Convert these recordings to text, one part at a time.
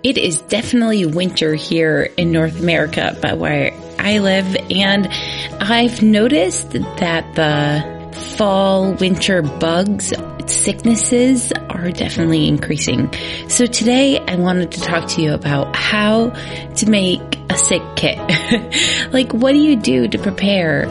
It is definitely winter here in North America, but where I live, and I've noticed that the fall, winter bugs, sicknesses are definitely increasing. So today I wanted to talk to you about how to make a sick kit. Like, what do you do to prepare?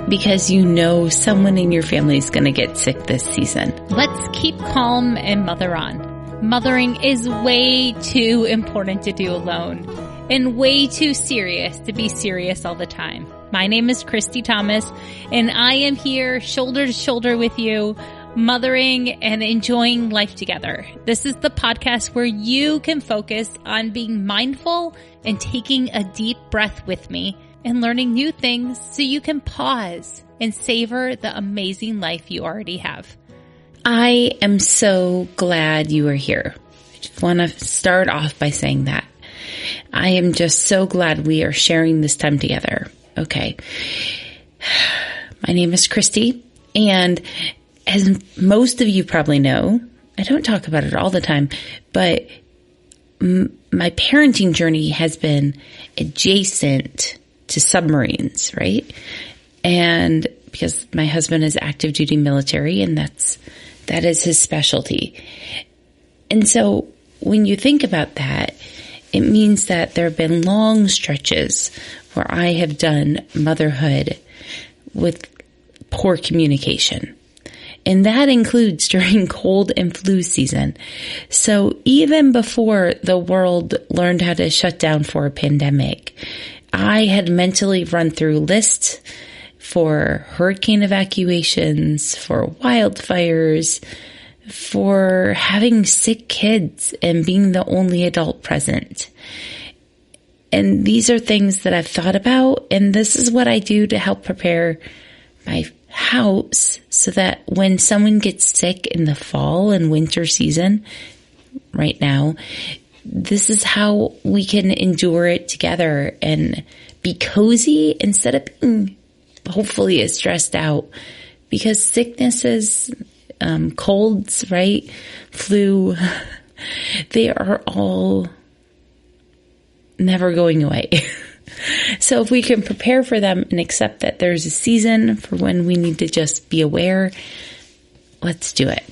Because you know someone in your family is going to get sick this season. Let's keep calm and mother on. Mothering is way too important to do alone and way too serious to be serious all the time. My name is Christy Thomas, and I am here shoulder to shoulder with you, mothering and enjoying life together. This is the podcast where you can focus on being mindful and taking a deep breath with me and learning new things so you can pause and savor the amazing life you already have. I am so glad you are here. I just want to start off by saying that. I am just so glad we are sharing this time together. Okay. My name is Christy, and as most of you probably know, I don't talk about it all the time, but my parenting journey has been adjacent to submarines, right? And because my husband is active duty military, and that is his specialty. And so when you think about that, it means that there have been long stretches where I have done motherhood with poor communication. And that includes during cold and flu season. So even before the world learned how to shut down for a pandemic, I had mentally run through lists for hurricane evacuations, for wildfires, for having sick kids and being the only adult present. And these are things that I've thought about, and this is what I do to help prepare my house so that when someone gets sick in the fall and winter season, right now, this is how we can endure it together and be cozy instead of being hopefully as stressed out, because sicknesses, colds, right? Flu, they are all never going away. So if we can prepare for them and accept that there's a season for when we need to just be aware, let's do it.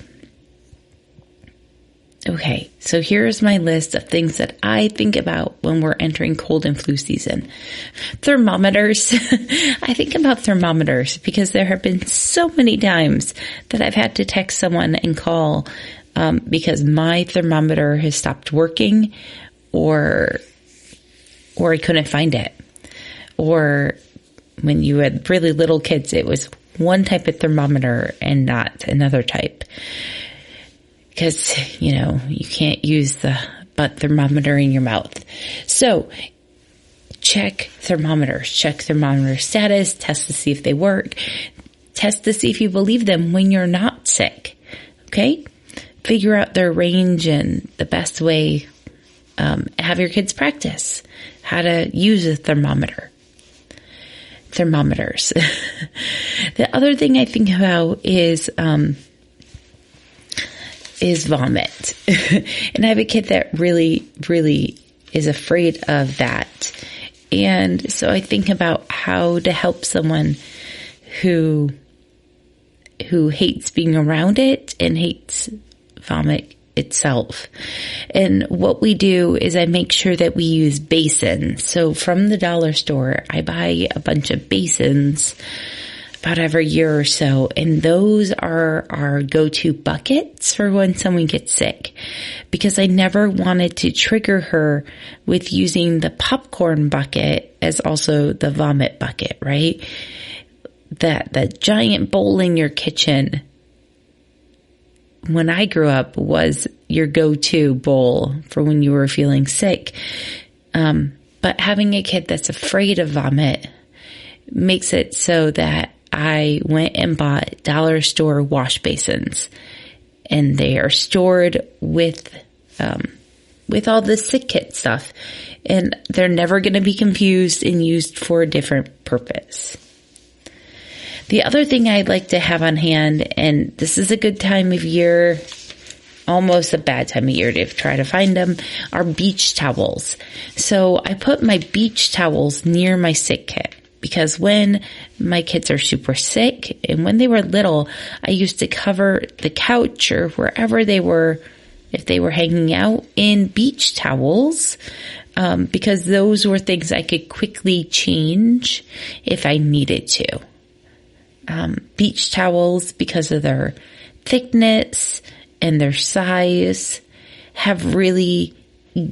Okay, so here's my list of things that I think about when we're entering cold and flu season. Thermometers. I think about thermometers because there have been so many times that I've had to text someone and call because my thermometer has stopped working, or I couldn't find it. Or when you had really little kids, it was one type of thermometer and not another type. Because, you can't use the butt thermometer in your mouth. So check thermometers status, test to see if they work, test to see if you believe them when you're not sick. Okay? Figure out their range and the best way, have your kids practice how to use a thermometer. Thermometers. The other thing I think about is vomit. And I have a kid that really, really is afraid of that. And so I think about how to help someone who hates being around it and hates vomit itself. And what we do is I make sure that we use basins. So from the dollar store, I buy a bunch of basins about every year or so, and those are our go-to buckets for when someone gets sick, because I never wanted to trigger her with using the popcorn bucket as also the vomit bucket, right? That giant bowl in your kitchen, when I grew up, was your go-to bowl for when you were feeling sick. But having a kid that's afraid of vomit makes it so that I went and bought dollar store wash basins, and they are stored with all the sick kit stuff, and they're never going to be confused and used for a different purpose. The other thing I'd like to have on hand, and this is a good time of year almost a bad time of year to try to find them, are beach towels. So I put my beach towels near my sick kit because when my kids are super sick and when they were little, I used to cover the couch or wherever they were, if they were hanging out, in beach towels, because those were things I could quickly change if I needed to. Beach towels, because of their thickness and their size, have really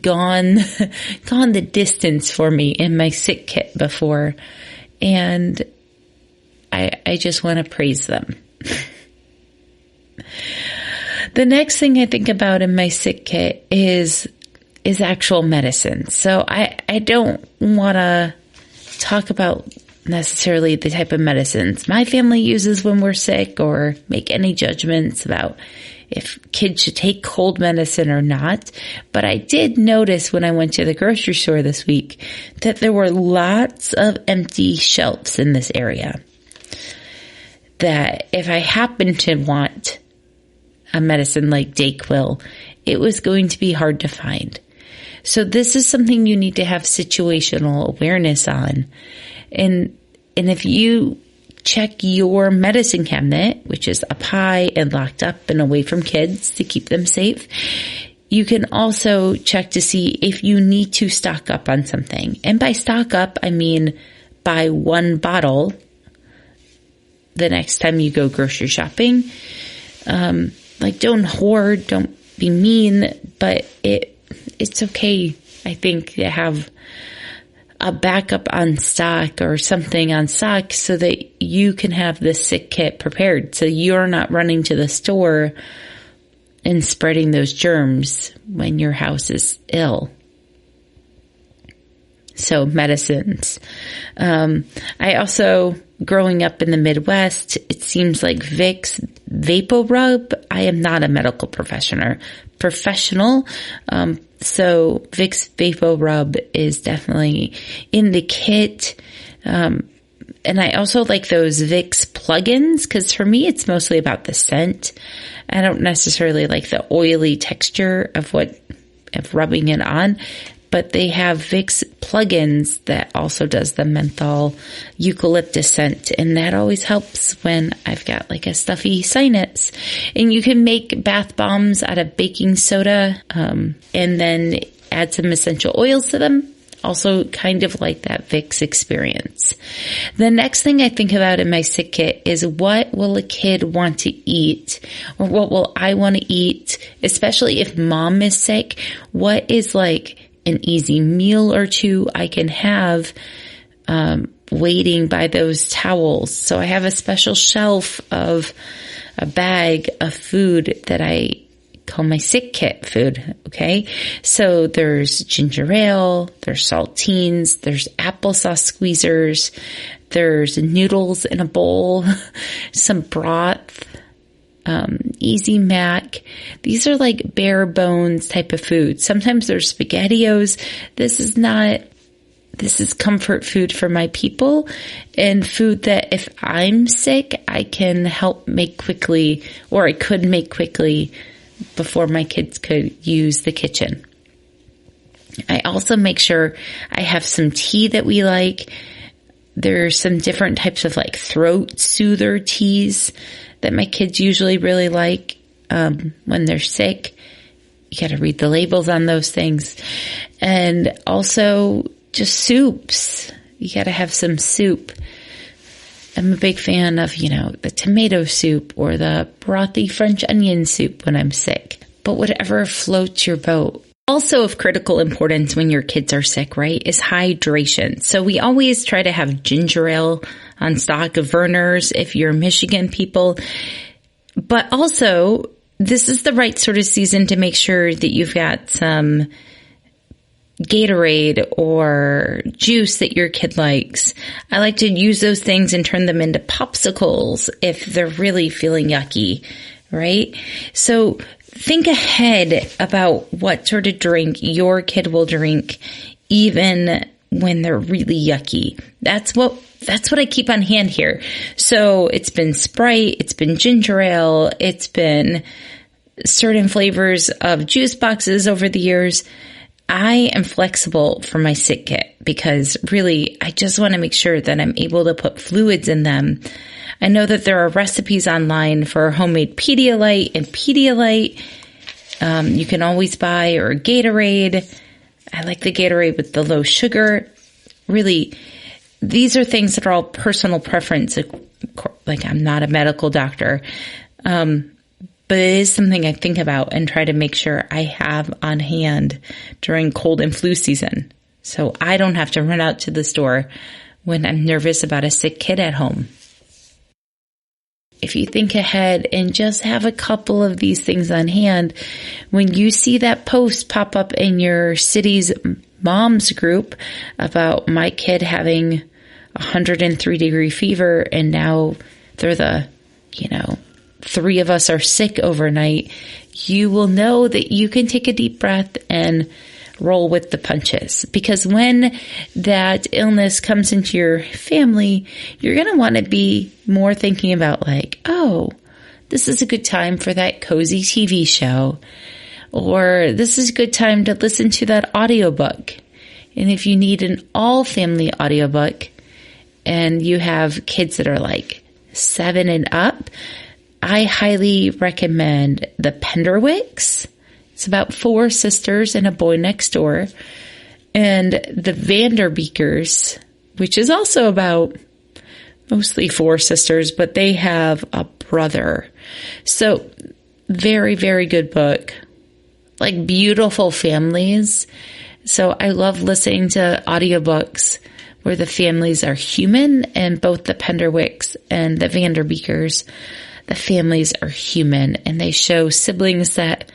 gone the distance for me in my sick kit before. And I just want to praise them. The next thing I think about in my sick kit is actual medicine. So I don't want to talk about necessarily the type of medicines my family uses when we're sick or make any judgments about if kids should take cold medicine or not. But I did notice when I went to the grocery store this week that there were lots of empty shelves in this area, that if I happened to want a medicine like Dayquil, it was going to be hard to find. So this is something you need to have situational awareness on. And if you check your medicine cabinet, which is up high and locked up and away from kids to keep them safe, you can also check to see if you need to stock up on something. And by stock up, I mean buy one bottle the next time you go grocery shopping. Like, don't hoard, don't be mean, but it's okay, I think, to have a backup on stock or something on stock so that you can have the sick kit prepared. So you're not running to the store and spreading those germs when your house is ill. So medicines. I also, growing up in the Midwest, it seems like Vicks VapoRub. I am not a medical professional. So Vicks VapoRub is definitely in the kit. And I also like those Vicks plugins because for me, it's mostly about the scent. I don't necessarily like the oily texture of rubbing it on, but they have Vicks plugins that also does the menthol eucalyptus scent. And that always helps when I've got like a stuffy sinus. And you can make bath bombs out of baking soda, and then add some essential oils to them. Also kind of like that Vicks experience. The next thing I think about in my sick kit is what will a kid want to eat, or what will I want to eat, especially if mom is sick. What is like an easy meal or two I can have waiting by those towels. So I have a special shelf of a bag of food that I call my sick kit food. Okay. So there's ginger ale, there's saltines, there's applesauce squeezers, there's noodles in a bowl, some broth, Easy Mac. These are like bare bones type of food. Sometimes there's SpaghettiOs. This is comfort food for my people, and food that if I'm sick, I can help make quickly, or I could make quickly before my kids could use the kitchen. I also make sure I have some tea that we like. There's some different types of like throat soother teas that my kids usually really like when they're sick. You got to read the labels on those things. And also just soups. You got to have some soup. I'm a big fan of, the tomato soup or the brothy French onion soup when I'm sick. But whatever floats your boat. Also of critical importance when your kids are sick, right, is hydration. So we always try to have ginger ale on stock of Verner's if you're Michigan people. But also, this is the right sort of season to make sure that you've got some Gatorade or juice that your kid likes. I like to use those things and turn them into popsicles if they're really feeling yucky, right? So think ahead about what sort of drink your kid will drink even when they're really yucky. That's what I keep on hand here. So it's been Sprite, it's been ginger ale, it's been certain flavors of juice boxes over the years. I am flexible for my sick kit because really I just want to make sure that I'm able to put fluids in them. I know that there are recipes online for homemade Pedialyte and Pedialyte. You can always buy, or Gatorade. I like the Gatorade with the low sugar. Really, these are things that are all personal preference. Like, I'm not a medical doctor. But it is something I think about and try to make sure I have on hand during cold and flu season. So I don't have to run out to the store when I'm nervous about a sick kid at home. If you think ahead and just have a couple of these things on hand, when you see that post pop up in your city's moms group about my kid having 103-degree fever and now they're the, 3 of us are sick overnight, you will know that you can take a deep breath and roll with the punches. Because when that illness comes into your family, you're going to want to be more thinking about like, oh, this is a good time for that cozy TV show, or this is a good time to listen to that audiobook. And if you need an all family audiobook and you have kids that are like 7 and up, I highly recommend The Penderwicks. It's about 4 sisters and a boy next door. And The Vanderbeekers, which is also about mostly 4 sisters, but they have a brother. So very, very good book. Like beautiful families. So I love listening to audiobooks where the families are human, and both the Penderwicks and the Vanderbeekers, the families are human, and they show siblings that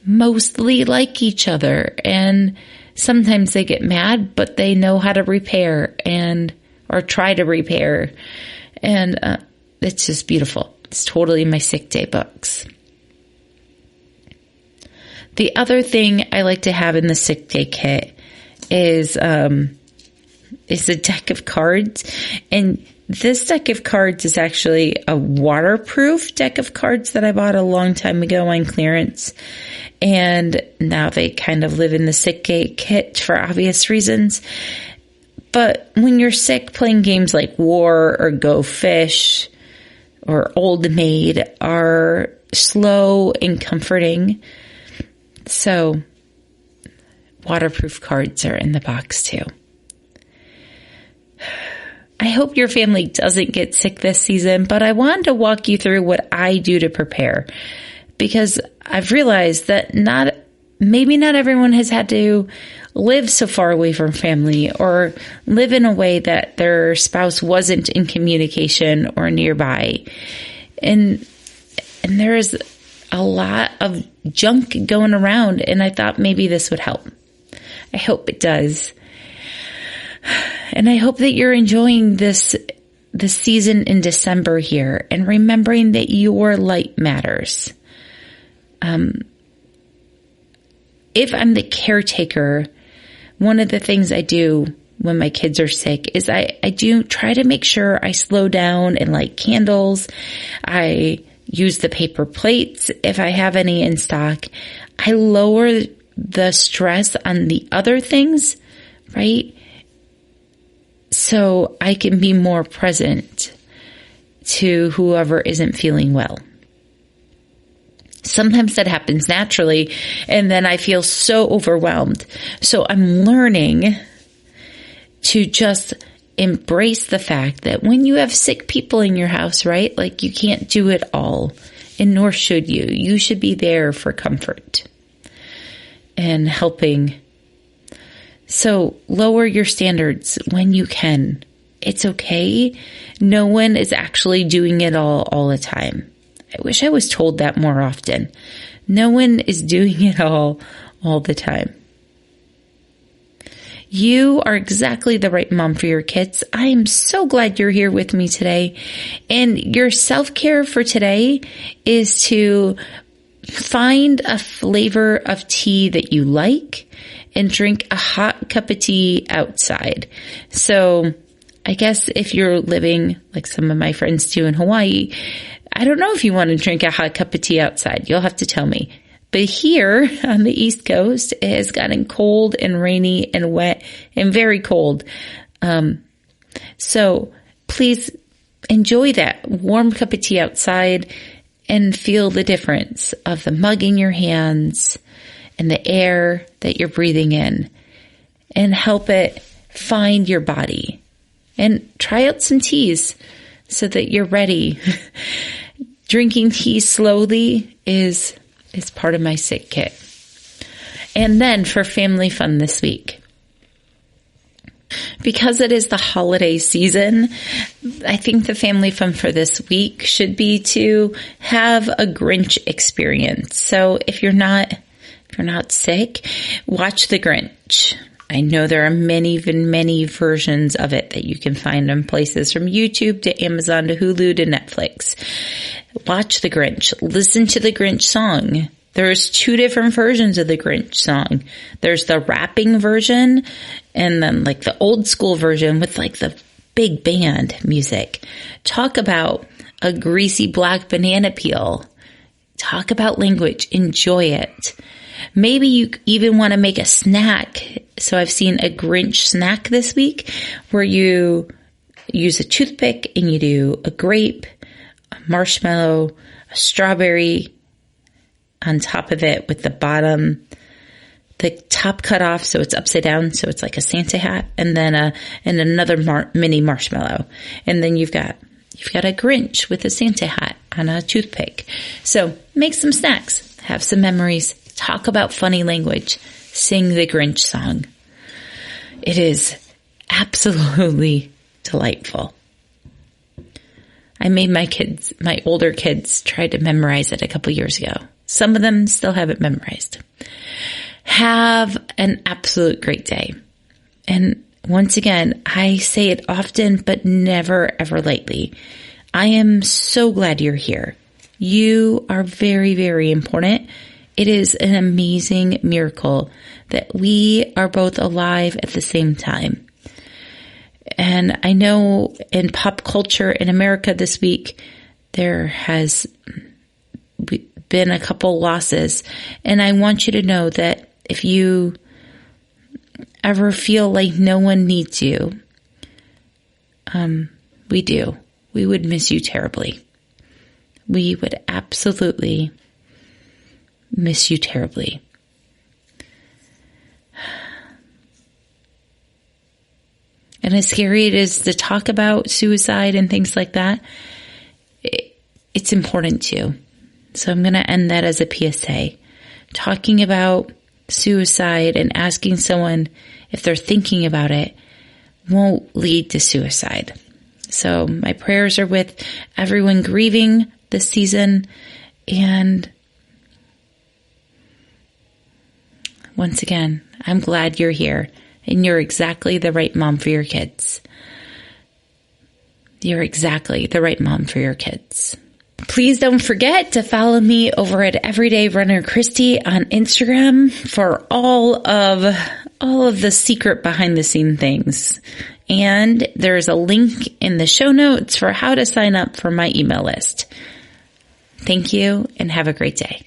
mostly like each other, and sometimes they get mad, but they know how to repair or try to repair. And it's just beautiful. It's totally my sick day books. The other thing I like to have in the sick day kit is a deck of cards. And this deck of cards is actually a waterproof deck of cards that I bought a long time ago on clearance. And now they kind of live in the sick day kit for obvious reasons. But when you're sick, playing games like War or Go Fish or Old Maid are slow and comforting. So waterproof cards are in the box too. I hope your family doesn't get sick this season, but I wanted to walk you through what I do to prepare, because I've realized that maybe not everyone has had to live so far away from family or live in a way that their spouse wasn't in communication or nearby. And there is a lot of junk going around, and I thought maybe this would help. I hope it does. And I hope that you're enjoying this season in December here and remembering that your light matters. If I'm the caretaker, one of the things I do when my kids are sick is I do try to make sure I slow down and light candles. I use the paper plates if I have any in stock. I lower the stress on the other things, right? So I can be more present to whoever isn't feeling well. Sometimes that happens naturally, and then I feel so overwhelmed. So I'm learning to just embrace the fact that when you have sick people in your house, right? Like, you can't do it all, and nor should you. You should be there for comfort and helping. So lower your standards when you can. It's okay. No one is actually doing it all the time. I wish I was told that more often. No one is doing it all the time. You are exactly the right mom for your kids. I am so glad you're here with me today. And your self-care for today is to find a flavor of tea that you like and drink a hot cup of tea outside. So I guess if you're living like some of my friends do in Hawaii, I don't know if you want to drink a hot cup of tea outside. You'll have to tell me. But here on the East Coast, it has gotten cold and rainy and wet and very cold. So please enjoy that warm cup of tea outside and feel the difference of the mug in your hands and the air that you're breathing in, and help it find your body. And try out some teas so that you're ready. Drinking tea slowly is part of my sick kit. And then for family fun this week, because it is the holiday season, I think the family fun for this week should be to have a Grinch experience. So if you're not sick, watch the Grinch. I know there are many versions of it that you can find in places from YouTube to Amazon to Hulu to Netflix. Watch the Grinch. Listen to the Grinch song. There's 2 different versions of the Grinch song. There's the rapping version and then like the old school version with like the big band music. Talk about a greasy black banana peel. Talk about language. Enjoy it. Maybe you even want to make a snack. So I've seen a Grinch snack this week where you use a toothpick and you do a grape, a marshmallow, a strawberry on top of it with the top cut off so it's upside down, so it's like a Santa hat, and then and another mini marshmallow. And then you've got a Grinch with a Santa hat on a toothpick. So make some snacks, have some memories, talk about funny language, sing the Grinch song. It is absolutely delightful. I made my older kids try to memorize it a couple years ago. Some of them still have it memorized. Have an absolute great day. And once again, I say it often, but never, ever lightly. I am so glad you're here. You are very, very important. It is an amazing miracle that we are both alive at the same time. And I know in pop culture in America this week, there has been a couple losses. And I want you to know that if you ever feel like no one needs you, we do. We would miss you terribly. We would absolutely miss you terribly. And as scary it is to talk about suicide and things like that, it's important too. So I'm going to end that as a PSA. Talking about suicide and asking someone if they're thinking about it won't lead to suicide. So my prayers are with everyone grieving this season. And once again, I'm glad you're here. And you're exactly the right mom for your kids. You're exactly the right mom for your kids. Please don't forget to follow me over at Everyday Runner Christy on Instagram for all of the secret behind the scene things. And there's a link in the show notes for how to sign up for my email list. Thank you and have a great day.